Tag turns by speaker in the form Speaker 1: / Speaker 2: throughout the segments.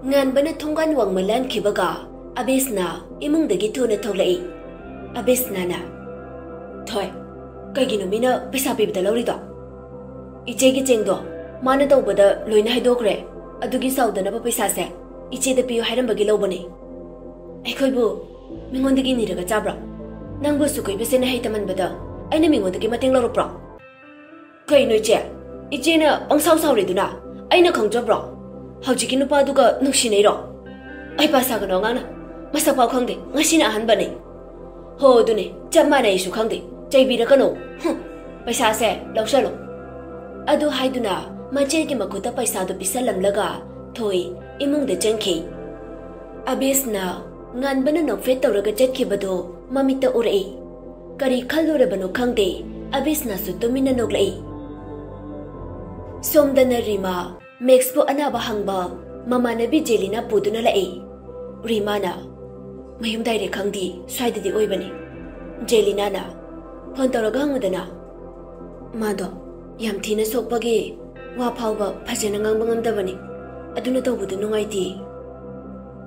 Speaker 1: Nganbana thonggan wangmalan khibaga Abisna imungdagi thuna tholai. Abisna na thoi kaigino mina paisa pibda lawri do. Iche gi chengdo mana tawbada loina haidokre adugi saudana ba paisa se iche da piyo hairambagi lawbani. Aikhoibu mingondagi niraga chabra nangbu sukoi besena haitaman bada aina mingondagi mateng lawropra. Kai no iche na pangsau sauri duna aina khangjabra hawjiki nupa duga nuksinai ro. Ai pasa ga ngana masak pau khangde ngasina ahanbani. Ho dune chamma nei su khangde chaibira kano paisa se lawsalo. Adu haiduna mache ki makuta paisa do pisalamlaga thoi imungde changki. Abisna nganbana nokfet tawraga chetkibado mamita urai. Kari khallurabano khangde Abisna su tumina noklai. Somdana Rima Maxpo anaba hangba mamanabi Jelina puduna lai. Rimana mayum daire khangdi swaidadi oibani. Jelina na phone tawraga hangudana mado yam thina sokpagi wa phawba phajana ngangba ngamdabani aduna tawbudu nungaiti.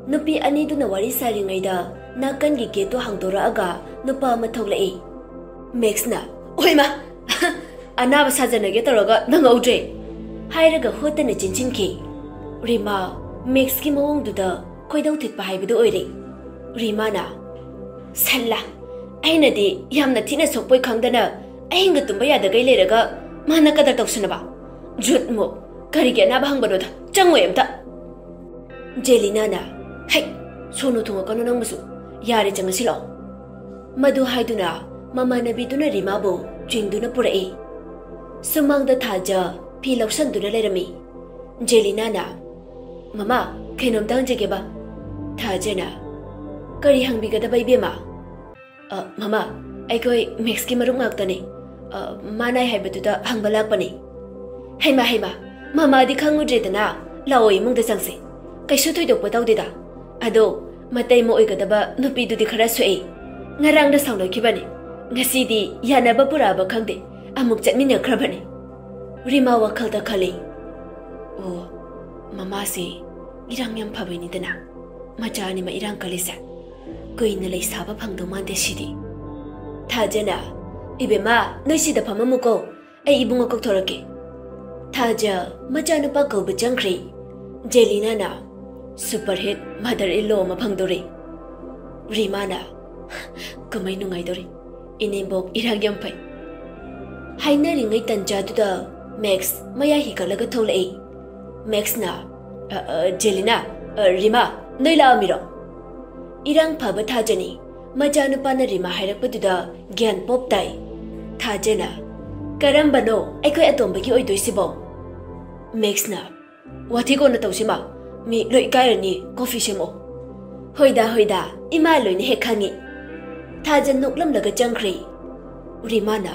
Speaker 1: Nupi ani duna wari saringaida nakangi geto hangdora aga nupa ama thoglai. Max na oima anaba sajana ge tawraga nangaudre hairaga hotana chinchinki. Rima Max ki mawongduda khoidau thitpa haibadu oire. Rima na salla aina di yamna thina sokpoi khangdana ainga tumba yada gai leraga mana kadar tawsana jutmo karige anaba hangbano da changoi amta. Jelina na hai sonu thunga kanu nangmusu yare changasilo. Madu haiduna mamanabiduna Rima bo chingduna purai. Sumangda thaja pi lausanduna lerami. Jelina na mama kainom tangjage ba. Thaja na kari hangbigada baibema. Mama aikoi Max ki marum ngaktani manai haibatuda hangbalakpani. Haima mama di khangudredana laoi mungda changse kaisu thoidokpa tawdeda ado matai mo oigadaba nupi dudi khara suei ngarangda saunakibani ngasidi yanaba puraba khangde amuk chatmina khrabani. Rima wakhalda khali o mama se irang yam phabaini dana machani ma irang kalisa koina lei saba phangdo mande sidi. Thajana ibema noisida phamamuko ai ibunga kokthorake. Thaja machanu pa ko bachangkhri. Jelina na superhit mother-in-law ma phangdore. Rima na kamai nungai dore inembok iragyam phai. Haina ringai tanja duda Max maya hikalaga tholai. Max na Jelina Rima noila amiro. Irang phaba thajani majanu pana Rima hairakpaduda gyan pop tai. Thajana karambano aikoi atombagi oidoisibo. Max na wathiko na tawsima mi loi kairani coffee semo. Hoida ima loina he khangi. Thajan nuklam laga changkhri. Rima na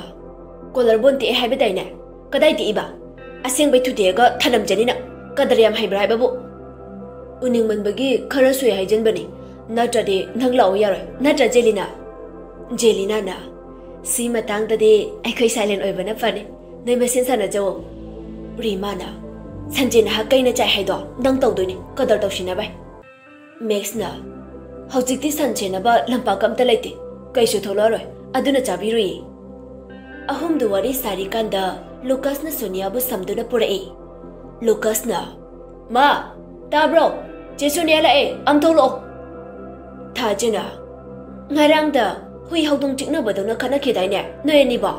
Speaker 1: collarbone ti haibadaina kadai ti iba aseng bai thudega thanam janina kadaryam haibrai babu. Uning manbagi khara sui haijanbani natrade nanglao yaroi natra Jelina. Jelina na si matangdade aikoi silent oibana fane nei mesen sana jawo. Rima na sanjina hakaina chai haido dang tawdoni kadar tawsina bai. Max na hojikti sanjena ba lampa kamta laite kaisu tholoroi aduna chabirui. Ahum du wari sari kanda Lucas na Sonia bu samduna purai. Lucas na ma tabro je Sonia la amtholo. Thajana ngarangda hui haudung chikna badona khana khidaine noyani ba.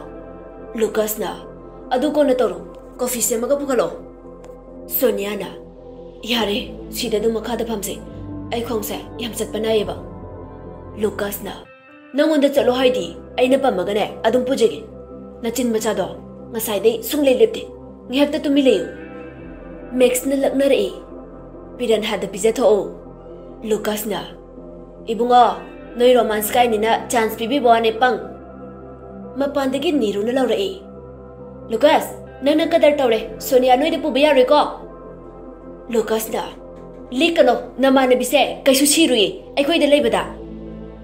Speaker 1: Lucas na adu kona toro coffee semaga bukalo. Sonia na yare sida du makhada phamse ai khongse yam chatpanayeba. Lucas na nangonda chalo haidi aina pamagane adum pujege nachin machado ngasai dei sunglei lepte ngihakta tumi leyu. Max na lakna rei piran hada pizza tho. Lucas na ibunga noi romance kai nina chance pibi bone pang mapandagi niru na lawrei. Lucas nana kadar tawre Sonia noi de pubiya re ko. Lucas na likano namana bise kaisu chirui aikoi de leibada.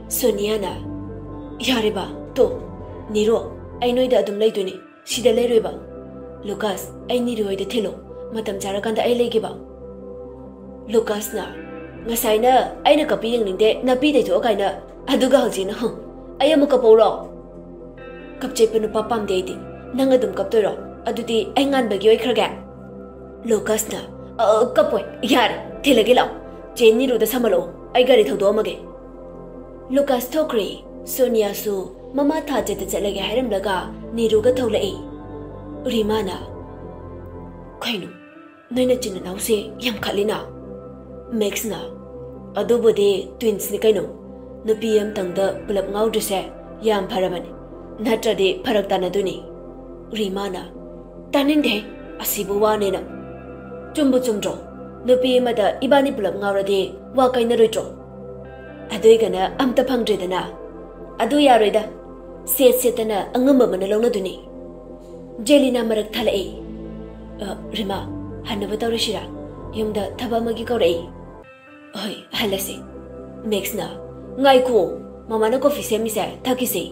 Speaker 1: Sonia na yare ba to niro ai noi da adum leiduni sida leiroi ba. Lucas ai niroi de thelo matam charakanda ai legi ba. Lucasna ngasaina aina kapi yengningde napi dei tho kaina aduga hojina ai amu kaporo kapche penu papam deidi nang adum kaptoro adudi ai ngan bagi oi khraga Lucasna kapoi yar thilage law cheni ru da samalo ai gari thodo amage Lucas thokri Sonia su mama tha je ta chalage hairam laga niru ga tholai Rimana kainu noina chin naw se yam khalina Max na adubode twins ni kaino nupi am tangda pulap ngau dse yam pharabani natrade pharak tana duni Rimana tanin de asibu wane na chumbu chumjo nupi mada ibani pulap ngaurade wa kaina roitro adoi gana amta phangdredana adu yaroida set setana angamba mana lawna duni Jelina marak thalai Rima hanaba tawrishira yumda thaba magi kaurai oi halase Max na ngai ko mama na coffee semi sa thakise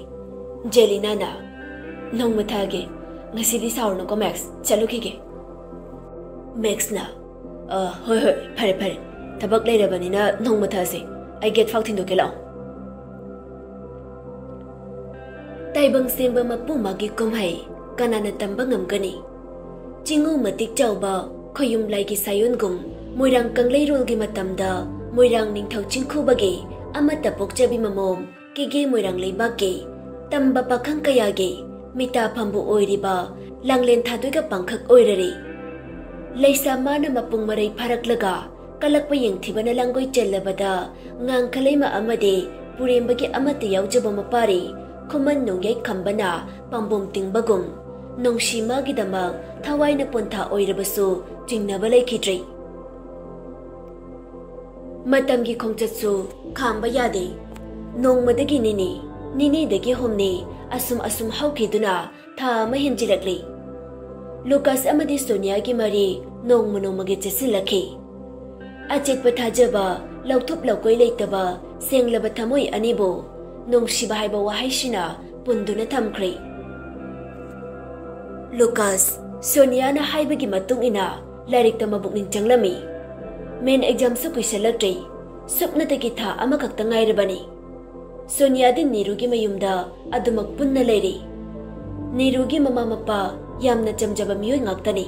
Speaker 1: Jelina na nong mathage ngasi di saur no ko Max chalu ki ge Max na hoi hoi phare thabak leirabani na nong mathase I get fak thin do ke law taibang semba mapu magi komhai kanana tamba ngam gani chingu matik chawba khoyum lai gi sayon gum moirang kanglei rol gi matamda moirang ningthau chingkhu bagi amata pokchabi mamom kigi moirang leiba ge tamba pakhang kaya ge mita phambu oiriba langlen thadoi ga pangkhak oirari leisa mana mapung marai pharak laga kalakpa yeng thibana langoi chellabada ngang khaleima amade purembagi amata yaujaba mapari khuman nongyai khambana pambom tingbagum nongshima gi dama thawaina pontha oirabasu chingnaba laikhidrei matamgi khongchatsu khamba yade nongmadagi nini dagi homni asum haukiduna tha mahinjirakli Lucas amadi Sonia gi mari nongmagi chesilakhi achek pathajaba lauthup laukoi leitaba senglaba thamoi anibo nongsiba haiba wahaishina punduna thamkhri Lucas Sonia na haibagi matung ina larik ta mabukning changlami main exam su kuisalaktrei supna tagi tha amakak tangai rabani Sonia din Nirugi mayumda adumak punna leiri Nirugi mama mapa yamna chamjaba miyoi ngaktani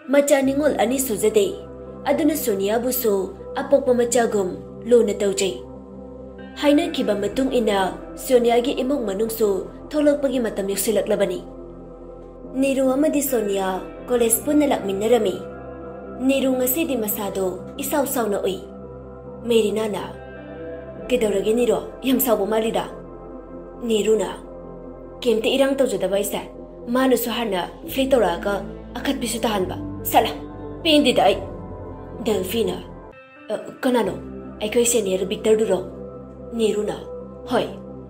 Speaker 1: macha ningol ani sujade aduna Sonia busu apokpa machagum luna taujai haina kiba matung ina Sonia gi imong manungsu tholokpagi matam yaksilaklabani Niru amadi Sonia college punna lakminarami Niru ngasi di masado isaw na oi Merina na kedawrage Niro yam sawbo malida Niru na kemte irang tawjada baisa manu suharna flitora akat bisu tahanba sala pindi dai Delphina kanano aikoi senior Victor duro Niru na hoi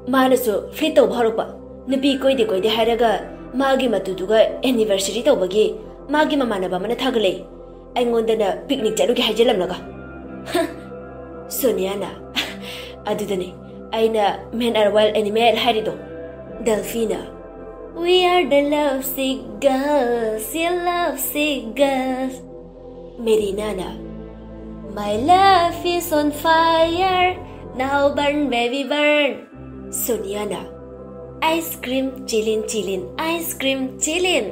Speaker 1: manu su flito bharopa nabi koide haraga magi matuduga anniversary tawbagi magi mamanaba mana thagale aingondana picnic chalugi haijalamnaga Sonia na adudani aina men are wild animal harido Delphina we are the lovesick girls you lovesick girls Merina na my love is on fire now burn baby burn Sonia na ice cream chillin ice cream chillin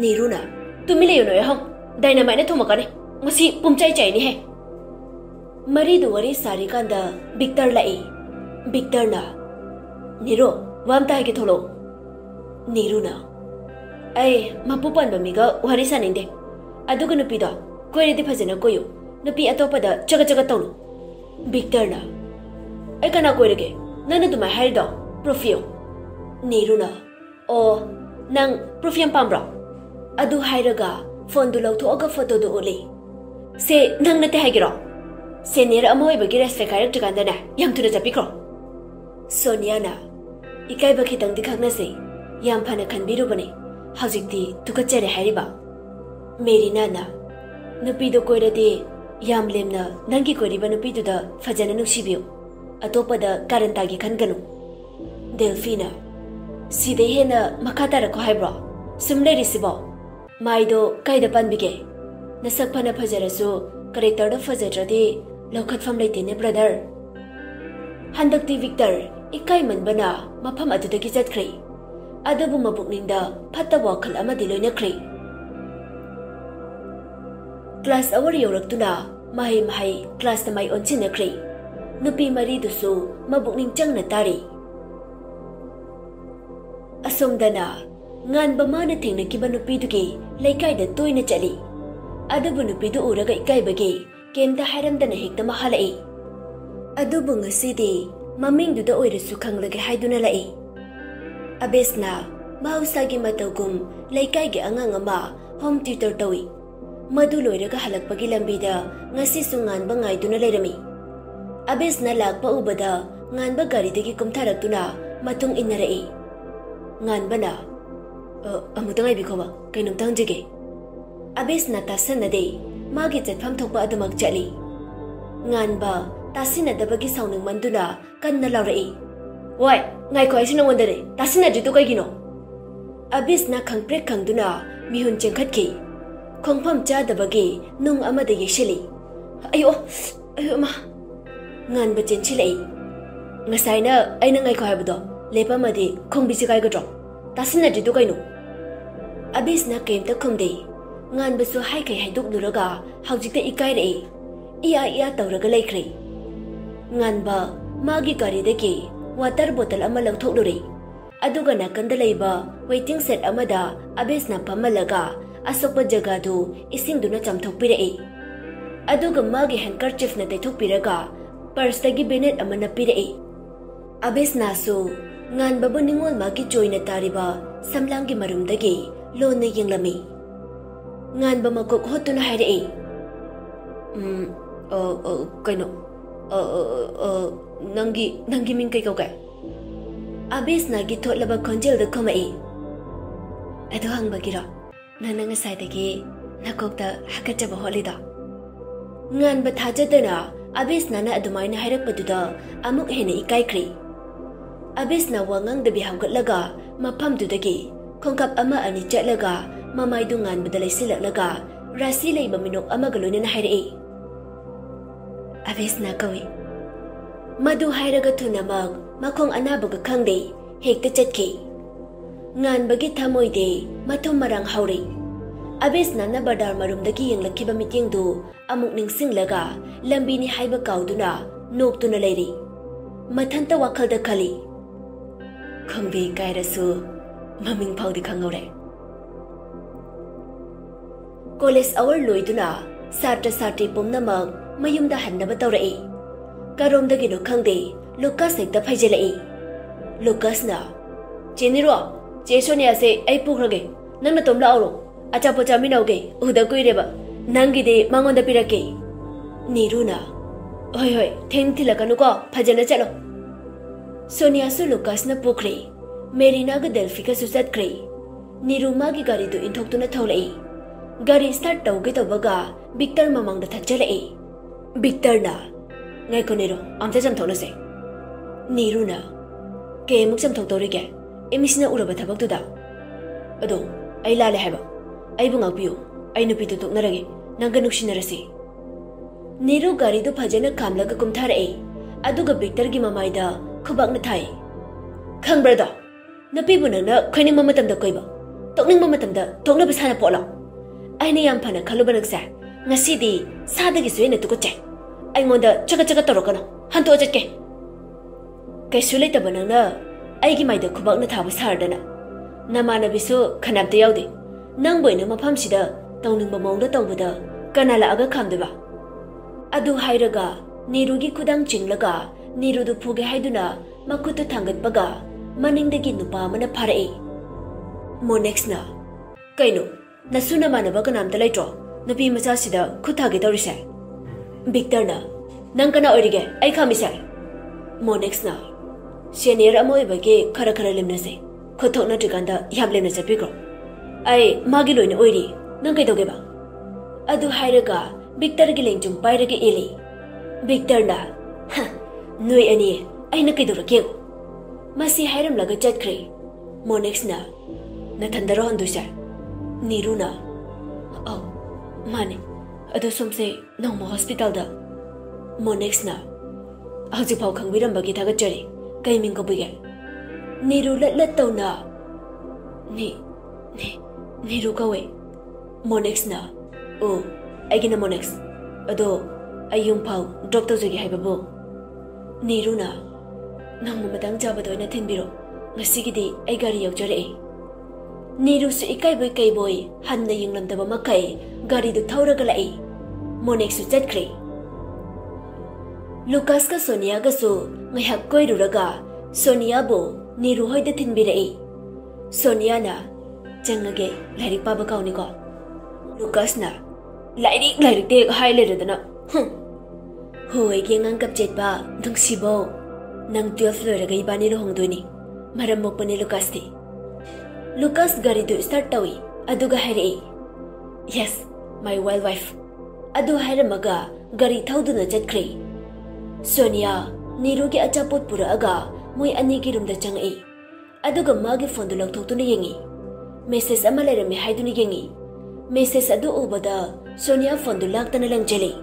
Speaker 1: Niruna tumi leyo noy hong dynamite na thumakane masi pumchai chai ni he mari du wari sari kanda Victor na Niro wamta ke tholo Niruna ai mapupan bamiga wari saninde aduga nupi da koire di phajana koyo nupi atopa da chaga tawlu Victor na ai kana koirege nana duma haida profio Niruna o nang profiam pambra adu hairaga phone du lawthoga photo du ole se nang nate haigiro senior amoy bagi respect character kandana yam thuna japikro Sonia na ikai ba khitang dikhakna se yam phana khanbiru bane hajikti tukachere hairiba Merina na nupi do koirade yam lemna nangi koiriba nupi du da phajana nuksibiyo atopa da karanta gi khanganu Delphina Side hena makatara ko haibra sumle risibo maido kaida panbige Nasak phana phajarasu character da phajadradi lokhatfam leitene brother. Handakti Victor ikai manbana mafam adudagi jatkre. Adabu mabukningda phatta wakhal amadi loinakre. Class hour yoraktuna mahai class namai onchinakre. Nupi mari dusu mabukning changna tari. Asomdana ngan bamana thengnakiba nupidugi leikaida toina chali. Adabu nupidu uraga ikaibagi kemta hairamdana hekta mahalai. Adubu ngasidi mamingduda oirasu khanglage haiduna lai. Abesna mahusagi matagum leikaigi angang ama home tutor tawi. Madu loiraga halakpagi lambida ngasisu nganba ngaiduna lairami. Abesna lakpa ubada nganba garidagi kumtharaktuna matung innarai. Nganbana amutang aibikoba kainumtang jige. Abesna tasanade magi chatpham thokpa adumak chali. Nganba tasinadabagi sauning manduna kanna laurai. Wai ngai ko aisina wondare tasinadritu kaigino. Abesna khangprek khangduna mihun chengkhatki. Khongpham chadabagi nung amada yeshali. Ayo ma nganba chenchilai. Ngasaina aina ngai ko haibado lepamadi khongbisi kaigadro. Tasinadritu kaino. Abesna kemta khongde. Nganbasu haikai haiduk nuraga haujikta ikairei. Iya tauraga laikre. Nganba magi garidagi water bottle ama lagthoklure. Aduga nakanda laiba waiting set amada Abesna pamalaga asokpa jagadu isingduna chamthokpirei. Aduga magi handkerchief na taithokpiraga purse tagi benet ama napirei. Abesna su nganbabu ningol magi joina tariba samlangi marumdagi lonna yenglami. Nganba makok hotuna hairei. Kaino nangi ming kai kauka. Abesna gi thotlaba khonjel da khomai. Adu hangbagira nana ngasai dagi nakokta hakachaba holida. Nganba thajadana Abesna na adumaina hairakpaduda amuk hena ikaikri. Abesna wangang da bihangkatlaga mafamdudagi khongkap ama ani chatlaga mamaidu nganbada laisilaklaga rasi leiba minok amaga loinana hairei. Abesna kawi. Madu hairaga thunamag makhong anabaga khangde hekta chatki. Nganbagi thamoide mathum marang hauri. Abesna na badar marumdagi yenglakhiba mityengdu amuk ningsinglaga lambini haiba kauduna noktuna leiri. Mathanta wakhalda khali. Khongbi kairasu maming phawdi khangore. College hour loiduna satra satri pumnamak mayumda hannaba tawrai. Karomdagino khangde Lucas hekta phaijalai. Lucas na Cheniro che Sonia se ai pukhrage nangna tomla auro achapo chaminauge uda kuireba nangide mangonda pirake. Niruna hoi theng thilakanu ko phajana chalo. Sonia su Lucas na pukre Merina ga Delphi ka susatkre. Niruma gi gari du inthoktuna tholai. Gari start tauge tobaga Victor mamangda thachalai. Victor na ngai konero amta jamthokna se. Niruna ke muk jamthoktorige emisina uraba thabaktuda. Ado ai lale haiba ai bunga piyo ai nupi tu toknarage nanga nuksinarasi. Niru gari du phajana khamlaga kumtharai. Aduga Victor gi mamaida khubakna thai. Khangbrada napi bunana khaining mamatamda koiba tokning mamatamda thokna bisana pola. Aina yam phana khaluba naksa ngasidi sadagi suena tukoche. Aingonda chaga torokana hanto jetke. Kaisu leitaba nangna aigi maida khubakna thaba sardana. Namana bisu khanabda yaude. Nang boina mafamsida tawningba mawngda tawbada kanala aga khamdeba. Adu hairaga Nirugi khudang chinglaga Nirudu phuge haiduna makutu thangatpaga maningdagi nupa amana pharai. Monexna kaino nasuna manaba kanamta leitro napi macha sida khuthage tawrise. Victor na nang kana orige ai khamise. Monexna senior amoibage khara limnase khothokna tikanda yamlemna chapikro. Ai magi loina oiri nang kai dogeba. Adu hairaga Victor gi lengjum pairage eli. Victor na noi ani aina kai dorake. Masi hairam laga chatkre. Monex na nathandaro handusa. Niruna Mane, ado somse nongma hospital da. Monex na. Hauji pau khangbiram bagi thagat jari. Kai ming ko buge. Niru lat tau na. Niru kawe. Monex na. Oh, agina Monex. Ado ayung pau doctor jogi hai babu. Niru na. Nang mamatang jabado na thinbiro. Ngasigidi ay gari yagjare. Niru su ikai boy hanna yinglam daba makai gari du thauraga lai. Monex su chatkre. Lucas ka Sonia ga su ngahak koiruraga Sonia bo Niru hoida thinbirai. Sonia na changage lairik paba kauni ko. Lucas na lairik te haile redana. Hoi ge ngang kap jet ba dung sibo nang 12 loiraga ibani ro hongdoni. Maram mokpani Lucas ti. Lucas gari du start tawi aduga haire. Yes, my wild wife. Adu hairamaga gari thauduna chatkre. Sonia Niru ki achapot pura aga moi ani ki room da changai. Aduga magi phone du lakthoktuna yengi. Message ama lairame haiduni yengi. Message adu ubada Sonia phone du laktana langjeli.